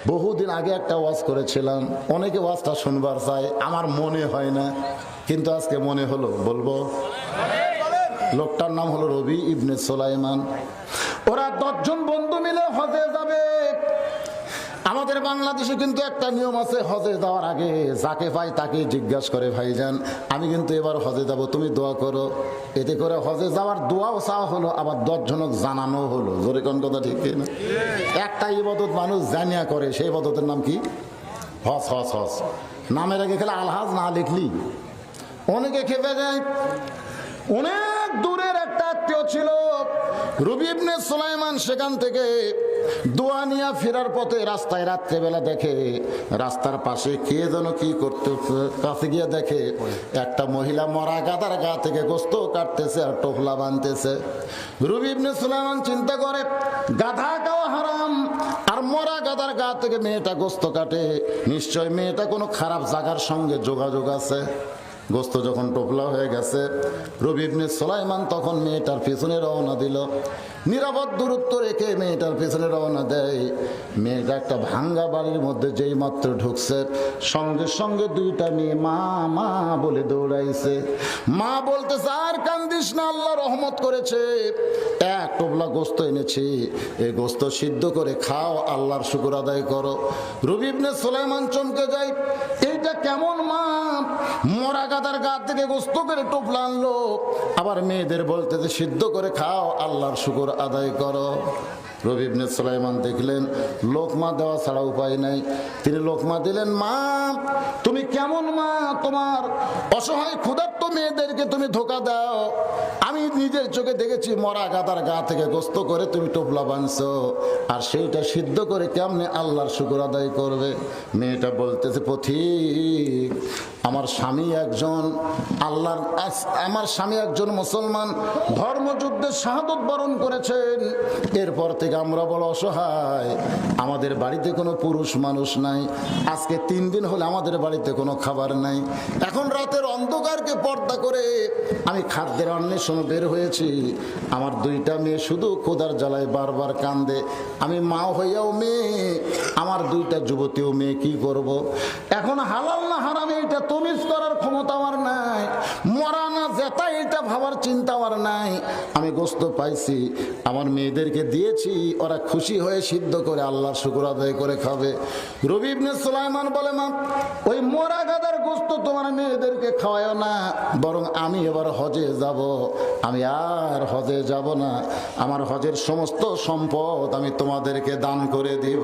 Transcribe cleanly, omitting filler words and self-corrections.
বহুদিন আগে একটা ওয়াজ করেছিলাম, অনেকে ওয়াজটা শুনবার চায়, আমার মনে হয় না, কিন্তু আজকে মনে হলো বলবো। লোকটার নাম হলো রবি ইবনে সুলাইমান। ওরা 10 জন বন্ধু মিলে হজে যাবে। আমাদের বাংলাদেশে কিন্তু একটা নিয়ম আছে, হজে যাওয়ার আগে যাকে পাই তাকে জিজ্ঞাসা করে, ভাইজান আমি কিন্তু এবার হজে যাব, তুমি দোয়া করো। এতে করে হজে যাওয়ার দোয়াও চাওয়া হলো, আবার 10 জনক জানানো হলো। জোরে কোন কথা ঠিক না? একটা ইবাদত মানুষ জানিয়া করে, সেই ইবাদতের নাম কি? হজ। হজ হজ নামের আগে খেলে আলহাজ না লিখলি অনেকে খেপে যায়। অনেক দূরের একটা আত্মীয় ছিল রবি ইবনে সুলাইমান, সেখান থেকে দোয়া নিয়ে ফেরার পথে রাস্তায় রাত্রেবেলা দেখে রাস্তার পাশে কে যেন কি করতে, কাছে গিয়ে দেখে একটা মহিলা মরা গাদার গা থেকে গোস্ত কাটতেছে আর টোপলা বানতেছে। রবি ইবনে সুলাইমান চিন্তা করে, গাধা খাওয়া হারাম আর মরা গাদার গা থেকে মেয়েটা গোস্ত কাটে, নিশ্চয় মেয়েটা কোনো খারাপ জায়গার সঙ্গে যোগাযোগ আছে। গোস্ত যখন টোপলা হয়ে গেছে, রবি ইবনে সুলাইমান তখন মেয়েটার পিছনে রওনা দিল। নিরাপদ দূরত্ব রেখে মেয়েটার পিছনে রওনা দেয়। মেয়েটা একটা ভাঙ্গা বাড়ির মধ্যে যেই মাত্র ঢুকছে, সঙ্গে সঙ্গে 2টা মেয়ে মা মা বলে দৌড়াইছে। মা বলতেছে, আর কান্দিস না, আল্লাহ রহমত করেছে, 1 টোপলা গোস্ত এনেছি, এই গোস্ত সিদ্ধ করে খাও, আল্লাহর শুকর আদায় করো। রবি ইবনে সুলাইমান চমকে যায়, এইটা কেমন মা? মরা গাদার গা থেকে গোস্ত করে টোপলা আনলো, আবার মেয়েদের বলতেছে সিদ্ধ করে খাও, আল্লাহর শুকর আদায় করো। রবি ইবনে সুলাইমান দেখলেন লোকমা দেওয়া ছাড়া উপায় নাই, তিনি লোকমা দিলেন। মা তুমি কেমন মা? তোমার অসহায় ক্ষুধার্ত মেয়েদেরকে তুমি ধোকা দাও। আমি নিজের চোখে দেখেছি মরা গাদার গা থেকে গোস্ত করে তুমি টোপলা বানছো, আর সেইটা সিদ্ধ করে কেমনে আল্লাহর শুকর আদায় করবে? মেয়েটা বলতেছে, পথিক আমার স্বামী একজন আল্লাহর, আমার স্বামী একজন মুসলমান, ধর্মযুদ্ধে শাহাদত বরণ করেছেন। এরপর থেকে আমরা বড় অসহায়, আমাদের বাড়িতে কোনো পুরুষ মানুষ নাই। আজকে 3 দিন হলে আমাদের বাড়িতে কোনো খাবার নাই। এখন রাতের অন্ধকারকে পর্দা করে আমি খাদ্যের অন্বেষণে বের হয়েছি। আমার 2টা মেয়ে শুধু ক্ষুধার জ্বালায় বারবার কান্দে। আমি মা হইয়াও মেয়ে, আমার 2টা যুবতীও মেয়ে, কি করব? এখন হালাল না হারাম এটা তমিজ করার ক্ষমতা আমার নাই, মরা না জেতা এটা ভাবার চিন্তা আমার নাই। আমি গোস্ত পাইছি, আমার মেয়েদেরকে দিয়েছি, ওরা খুশি হয়ে সিদ্ধ করে আল্লাহর শুকর আদায় করে খাবে। রবি ইবনে সুলাইমান বলে, মা ওই মরা গাদার গোস্ত তোমার মেয়েদেরকে খাওয়ায় না, বরং আমি এবার হজে যাব, আমি আর হজে যাব না, আমার হজের সমস্ত সম্পদ আমি তোমাদেরকে দান করে দিব।